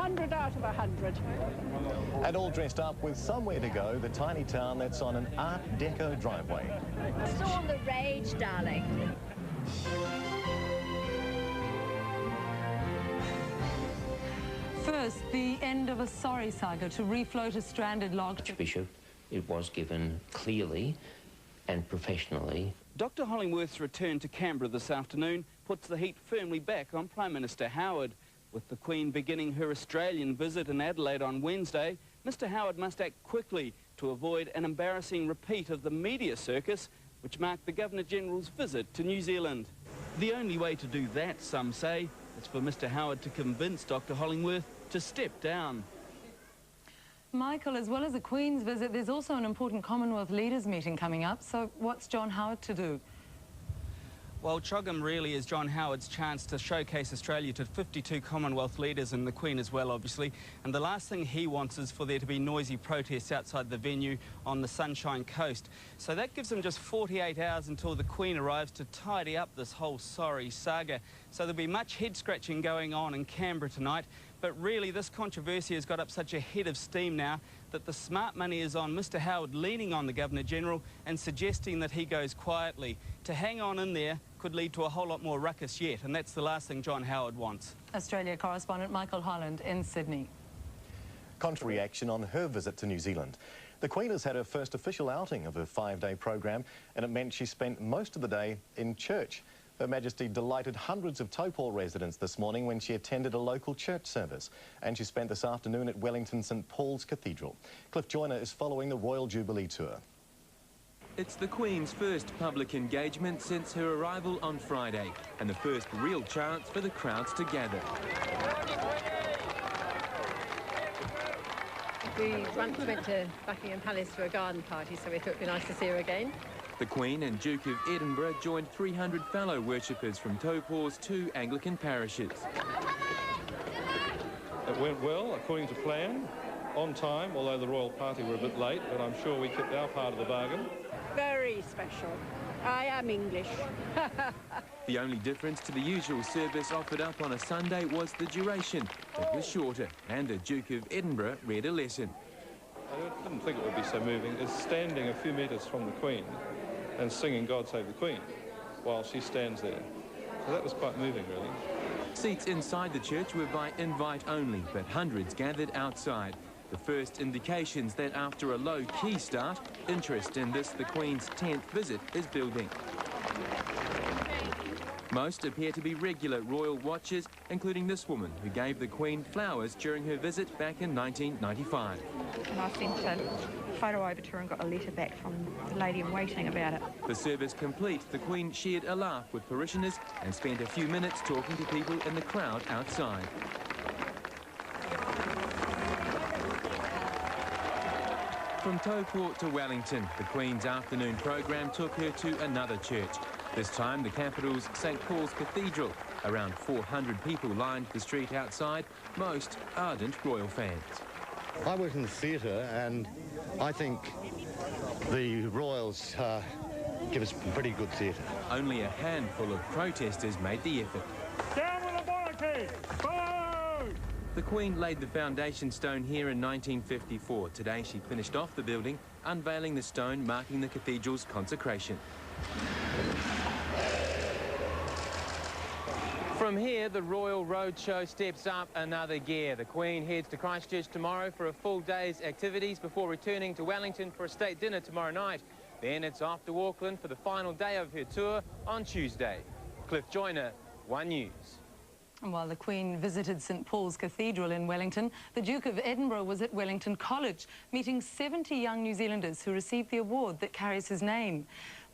100 out of 100. And all dressed up with somewhere to go, the tiny town that's on an Art Deco driveway. It's all the rage, darling. First, the end of a sorry saga to refloat a stranded log. Archbishop, it was given clearly and professionally. Dr Hollingworth's return to Canberra this afternoon puts the heat firmly back on Prime Minister Howard. With the Queen beginning her Australian visit in Adelaide on Wednesday, Mr Howard must act quickly to avoid an embarrassing repeat of the media circus which marked the Governor-General's visit to New Zealand. The only way to do that, some say, is for Mr Howard to convince Dr Hollingworth to step down. Michael, as well as the Queen's visit, there's also an important Commonwealth leaders meeting coming up, so what's John Howard to do? Well, Chogham really is John Howard's chance to showcase Australia to 52 Commonwealth leaders and the Queen as well, obviously. And the last thing he wants is for there to be noisy protests outside the venue on the Sunshine Coast. So that gives him just 48 hours until the Queen arrives to tidy up this whole sorry saga. So there'll be much head-scratching going on in Canberra tonight. But really, this controversy has got up such a head of steam now that the smart money is on Mr Howard leaning on the Governor-General and suggesting that he goes quietly. To hang on in there could lead to a whole lot more ruckus yet, and that's the last thing John Howard wants. Australia correspondent Michael Holland in Sydney. Contra reaction on her visit to New Zealand. The Queen has had her first official outing of her 5-day program, and it meant she spent most of the day in church. Her Majesty delighted hundreds of Taupō residents this morning when she attended a local church service, and she spent this afternoon at Wellington St Paul's Cathedral. Cliff Joyner is following the Royal Jubilee Tour. It's the Queen's first public engagement since her arrival on Friday, and the first real chance for the crowds to gather. We once went to Buckingham Palace for a garden party, so we thought it'd be nice to see her again. The Queen and Duke of Edinburgh joined 300 fellow worshippers from Taupō's 2 Anglican parishes. It went well, according to plan, on time, although the royal party were a bit late, but I'm sure we kept our part of the bargain. Very special. I am English. The only difference to the usual service offered up on a Sunday was the duration. It was shorter, and the Duke of Edinburgh read a lesson. I didn't think it would be so moving, is standing a few metres from the Queen and singing God Save the Queen while she stands there. So that was quite moving, really. Seats inside the church were by invite only, but hundreds gathered outside. The first indications that after a low-key start, interest in this, the Queen's 10th visit, is building. Most appear to be regular royal watchers, including this woman who gave the Queen flowers during her visit back in 1995. And I sent a photo over to her and got a letter back from the lady in waiting about it. The service complete, the Queen shared a laugh with parishioners and spent a few minutes talking to people in the crowd outside. From Taupō to Wellington, the Queen's afternoon program took her to another church. This time, the capital's St Paul's Cathedral. Around 400 people lined the street outside, most ardent royal fans. I work in the theatre, and I think the royals give us pretty good theatre. Only a handful of protesters made the effort. Down with the monarchy! Boo! The Queen laid the foundation stone here in 1954. Today she finished off the building, unveiling the stone marking the cathedral's consecration. From here, the Royal Roadshow steps up another gear. The Queen heads to Christchurch tomorrow for a full day's activities before returning to Wellington for a state dinner tomorrow night. Then it's off to Auckland for the final day of her tour on Tuesday. Cliff Joyner, One News. While the Queen visited St Paul's Cathedral in Wellington, the Duke of Edinburgh was at Wellington College, meeting 70 young New Zealanders who received the award that carries his name.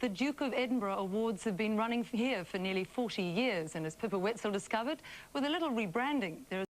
The Duke of Edinburgh Awards have been running here for nearly 40 years, and as Pippa Wetzel discovered, with a little rebranding, there